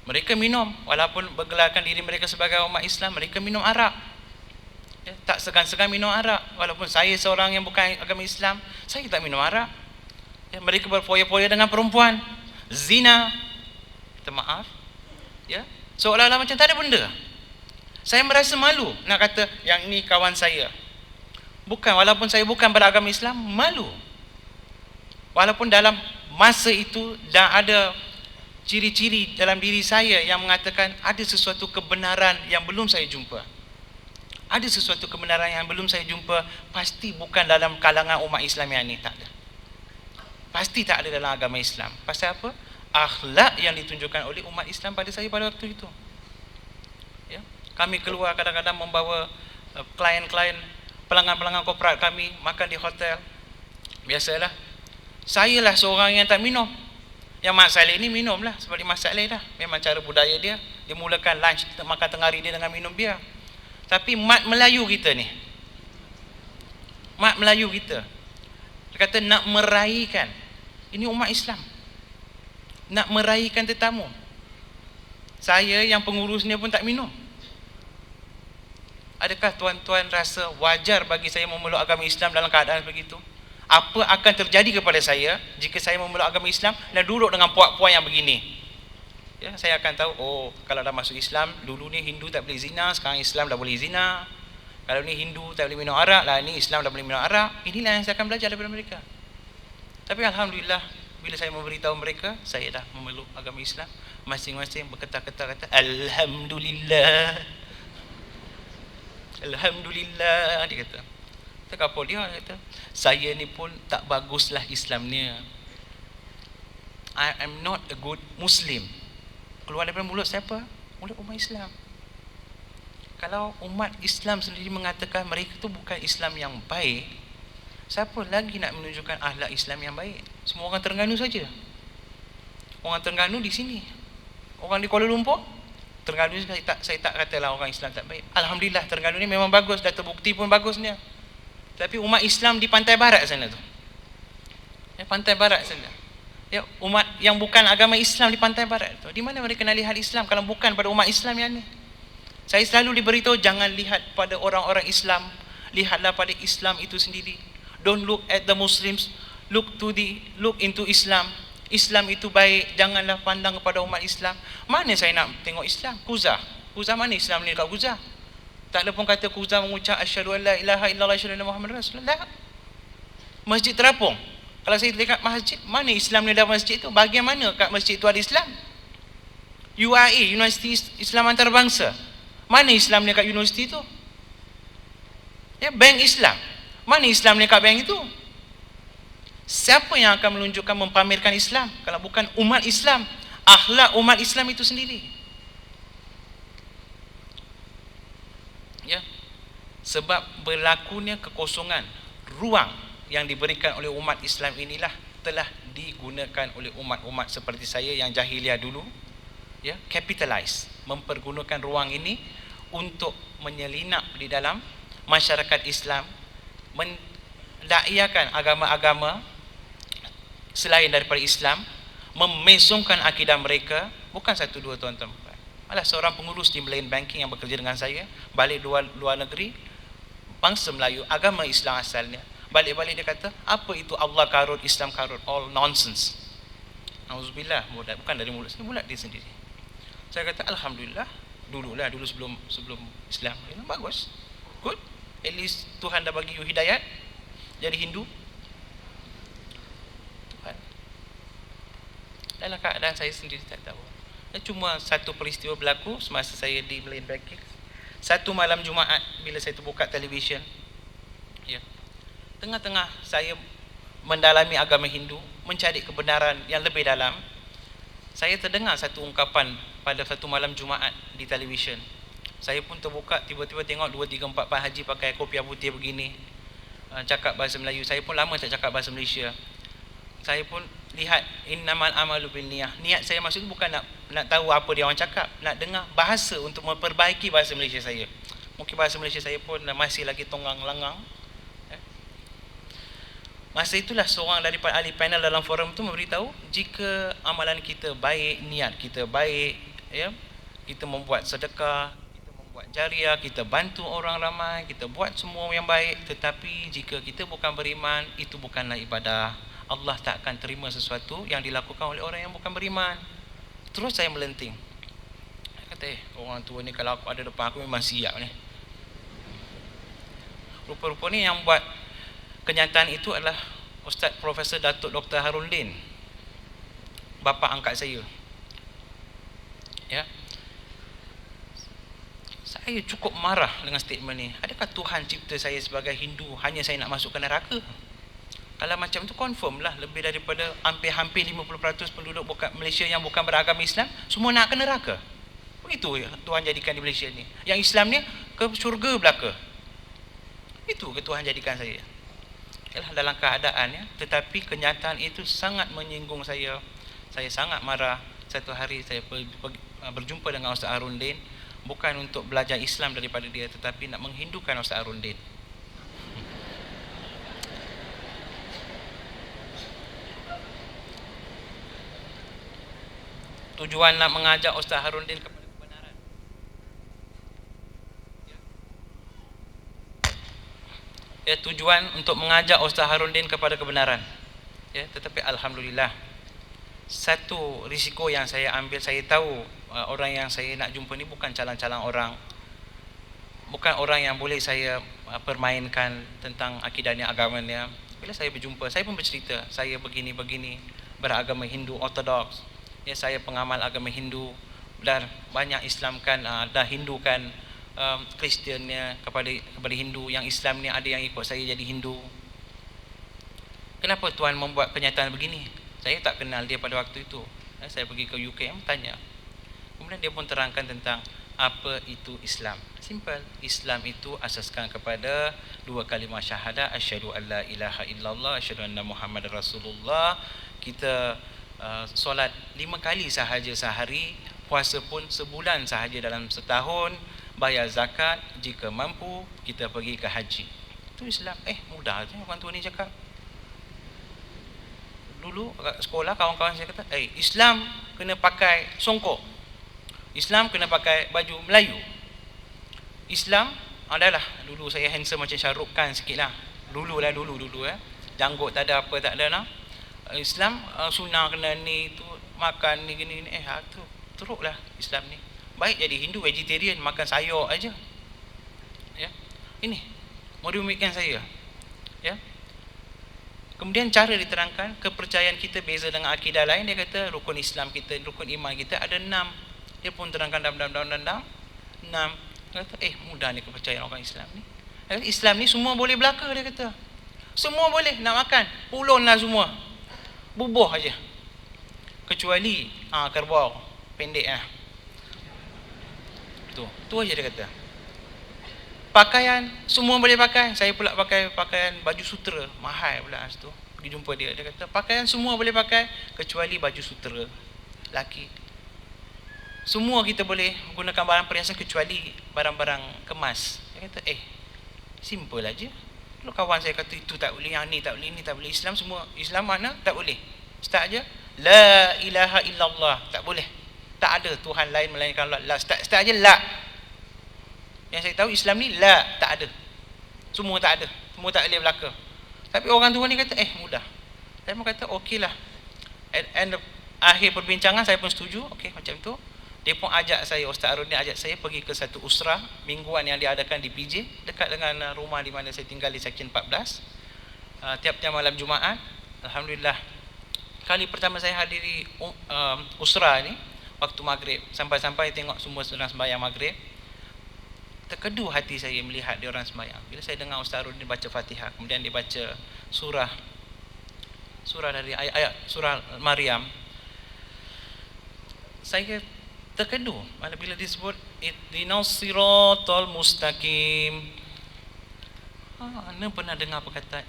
Mereka minum, walaupun bergelarkan diri mereka sebagai umat Islam, mereka minum arak. Ya, tak segan-segan minum arak. Walaupun saya seorang yang bukan agama Islam, saya tak minum arak. Ya, mereka berfoya-foya dengan perempuan, zina, minta maaf, ya, seolah-olah macam tak ada benda. Saya merasa malu nak kata yang ni kawan saya. Bukan, walaupun saya bukan beragama Islam, malu. Walaupun dalam masa itu dah ada ciri-ciri dalam diri saya yang mengatakan ada sesuatu kebenaran yang belum saya jumpa. Ada sesuatu kebenaran yang belum saya jumpa, pasti bukan dalam kalangan umat Islam yang ni, tak ada. Pasti tak ada dalam agama Islam. Pasal apa? Akhlak yang ditunjukkan oleh umat Islam pada saya pada waktu itu. Ya. Kami keluar kadang-kadang membawa klien-klien, pelanggan-pelanggan korporat kami makan di hotel. Biasalah, saya lah seorang yang tak minum. Yang Mak Saleh ni minum lah, sebab dia Mak Saleh dah. Memang cara budaya dia, dia mulakan lunch, makan tengah hari dia dengan minum bia. Tapi mat Melayu kita ni, mat Melayu kita, dia kata nak meraihkan, ini umat Islam, nak meraihkan tetamu. Saya yang pengurusnya pun tak minum. Adakah tuan-tuan rasa wajar bagi saya memeluk agama Islam dalam keadaan begitu? Apa akan terjadi kepada saya jika saya memeluk agama Islam dan duduk dengan puak-puak yang begini? Ya, saya akan tahu, oh, kalau dah masuk Islam, dulu ni Hindu tak boleh zina, sekarang Islam dah boleh zina. Kalau ni Hindu tak boleh minum arak, lah ni Islam dah boleh minum arak. Inilah yang saya akan belajar daripada mereka. Tapi alhamdulillah, bila saya memberitahu mereka, saya dah memeluk agama Islam, masing-masing berketar-ketar kata, Alhamdulillah. Alhamdulillah, dia kata. Tak apa dia kata, saya ni pun tak baguslah Islamnya. I am not a good Muslim. Keluar daripada mulut siapa? Mulut umat Islam. Kalau umat Islam sendiri mengatakan mereka tu bukan Islam yang baik, siapa lagi nak menunjukkan akhlak Islam yang baik? Semua orang Terengganu saja. Orang Terengganu di sini. Orang di Kuala Lumpur, Terengganu saya tak katalah orang Islam tak baik. Alhamdulillah Terengganu ni memang bagus, dah terbukti pun bagusnya. Tapi umat Islam di pantai barat sana tu, ya, pantai barat sana, ya, umat yang bukan agama Islam di pantai barat tu, di mana mereka nak lihat Islam kalau bukan pada umat Islam yang ni? Saya selalu diberitahu, jangan lihat pada orang-orang Islam, lihatlah pada Islam itu sendiri. Don't look at the Muslims, look into Islam. Islam itu baik, janganlah pandang kepada umat Islam. Mana saya nak tengok Islam? Kuzah mana Islam ni dekat Kuzah? Tak ada pun kata Kuzah mengucap asyhadu an la ilaha illallah asyhadu anna Muhammadar Rasulullah. Masjid terapung, kalau saya dekat masjid, mana Islam ni dalam masjid tu? Bahagian mana kat masjid tu ada Islam? UIA, Universiti Islam Antarabangsa, mana Islam ni kat universiti tu? Ya, bank Islam, mana Islam ni kat bank itu? Siapa yang akan menunjukkan, mempamerkan Islam kalau bukan umat Islam? Akhlak umat Islam itu sendiri. Ya, sebab berlakunya kekosongan ruang yang diberikan oleh umat Islam inilah telah digunakan oleh umat-umat seperti saya yang jahiliah dulu, ya, capitalize, mempergunakan ruang ini untuk menyelinap di dalam masyarakat Islam, mendakyakan agama-agama selain daripada Islam, memesongkan akidah mereka. Bukan satu dua tuan-tuan, malah seorang pengurus di Malayan Banking yang bekerja dengan saya, balik luar negeri, bangsa Melayu, agama Islam asalnya, balik-balik dia kata, apa itu Allah karut, Islam karut, all nonsense. Auzubillah, bukan dari mulut saya, mulut dia sendiri. Saya kata alhamdulillah, dulu sebelum Islam, bagus, good, at least Tuhan dah bagi you hidayat jadi Hindu. Tuhan, dalam keadaan saya sendiri tak tahu. Cuma satu peristiwa berlaku semasa saya di Malayan Banking. Satu malam Jumaat bila saya terbuka televisyen, ya, tengah-tengah saya mendalami agama Hindu, mencari kebenaran yang lebih dalam, saya terdengar satu ungkapan pada satu malam Jumaat di televisyen. Saya pun terbuka, tiba-tiba tengok 2, 3, 4 Pak Haji pakai kopiah putih begini, cakap bahasa Melayu. Saya pun lama tak cakap bahasa Malaysia. Saya pun lihat, innamal amalu binniyah. Niat saya maksud itu bukan nak tahu apa dia orang cakap, nak dengar bahasa untuk memperbaiki bahasa Malaysia saya. Mungkin bahasa Malaysia saya pun masih lagi tonggang-langang. Masa itulah seorang daripada ahli panel dalam forum itu memberitahu, jika amalan kita baik, niat kita baik, ya, kita membuat sedekah, kita membuat jariah, kita bantu orang ramai, kita buat semua yang baik, tetapi jika kita bukan beriman, itu bukanlah ibadah. Allah tak akan terima sesuatu yang dilakukan oleh orang yang bukan beriman. Terus saya melenting. Saya kata, orang tua ni kalau aku ada depan aku memang siap ni. Rupa-rupanya yang buat kenyataan itu adalah Ustaz Profesor Datuk Dr. Harundin, bapa angkat saya. Ya. Saya cukup marah dengan statement ni. Adakah Tuhan cipta saya sebagai Hindu hanya saya nak masuk ke neraka? Kalau macam tu confirm lah lebih daripada hampir 50% penduduk bukan Malaysia yang bukan beragama Islam semua nak ke neraka. Begitu Tuhan jadikan di Malaysia ni. Yang Islam ni ke syurga belaka. Itu ke Tuhan jadikan saya. Yalah, dalam keadaan ya, tetapi kenyataan itu sangat menyinggung saya. Saya sangat marah. Satu hari saya berjumpa dengan Ustaz Harundin, bukan untuk belajar Islam daripada dia, tetapi nak menghindukan Ustaz Harundin. Tujuan nak mengajak Ustaz Harundin kepada kebenaran. Ya, tujuan untuk mengajak Ustaz Harundin kepada kebenaran. Ya, tetapi alhamdulillah, satu risiko yang saya ambil, saya tahu orang yang saya nak jumpa ni bukan calang-calang orang, bukan orang yang boleh saya permainkan tentang akidahnya, agamanya. Bila saya berjumpa, saya pun bercerita, saya begini-begini, beragama Hindu Ortodoks. Ya, saya pengamal agama Hindu dan banyak Islamkan, dah Hindukan Kristiannya kepada Hindu. Yang Islam ni ada yang ikut saya jadi Hindu. Kenapa Tuhan membuat kenyataan begini? Saya tak kenal dia pada waktu itu. Saya pergi ke UK, tanya. Kemudian dia pun terangkan tentang apa itu Islam. Simple. Islam itu asaskan kepada dua kalimah syahadah, asyhadu an la ilaha illallah, asyhadu anna Muhammadar Rasulullah. Kita solat 5 kali sahaja sehari, puasa pun sebulan sahaja dalam setahun, bayar zakat, jika mampu kita pergi ke haji. Itu Islam. Mudah je orang tua ni cakap. Dulu kat sekolah kawan-kawan saya kata, Islam kena pakai songkok, Islam kena pakai baju Melayu, Islam adalah, dulu saya handsome macam Shah Rukh Khan sikit lah. Dulu janggut tak ada, apa tak ada lah. Islam sunnah kena ni tu, makan ni gini tu teruk lah Islam ni. Baik jadi Hindu vegetarian, makan sayur aja. Ya. Ini merumitkan saya. Ya. Kemudian cara diterangkan, kepercayaan kita beza dengan akidah lain. Dia kata rukun Islam kita, rukun iman kita ada 6. Dia pun terangkan dalam 6. Dia kata mudah ni kepercayaan orang Islam ni. Dia kata, Islam ni semua boleh belaka. Dia kata semua boleh, nak makan pulun lah semua, bubuh aja, kecuali kerbau pendek lah. Tu aja dia kata. Pakaian semua boleh pakai. Saya pula pakai pakaian baju sutera, mahal pula situ. Pergi jumpa dia, dia kata pakaian semua boleh pakai kecuali baju sutera laki. Semua kita boleh menggunakan barang perhiasan kecuali barang-barang kemas. Dia kata simple aja. Kalau kawan saya kata itu tak boleh, yang ni tak boleh, ni tak boleh, Islam semua, Islam mana tak boleh. Start aja, la ilaha illallah, tak boleh. Tak ada Tuhan lain melainkan Allah. Start aja la. Yang saya tahu Islam ni la, tak ada. Semua tak ada, semua tak boleh belaka. Tapi orang tua ni kata mudah. Saya pun kata okeylah. And akhir perbincangan saya pun setuju. Okey, macam tu. Dia pun ajak saya, Ustaz Harundin ajak saya pergi ke satu usrah mingguan yang diadakan di PJ, dekat dengan rumah di mana saya tinggal di Seksyen 14. Tiap-tiap malam Jumaat. Alhamdulillah, kali pertama saya hadiri usrah ni waktu maghrib, sampai-sampai tengok semua sedang sembahyang maghrib, terkedu hati saya melihat dia orang sembahyang. Bila saya dengar Ustaz Harundin baca Fatihah, kemudian dia baca surah dari ayat surah Maryam, saya terkedu bila disebut ihdinas siratal mustaqim. Anda pernah dengar perkataan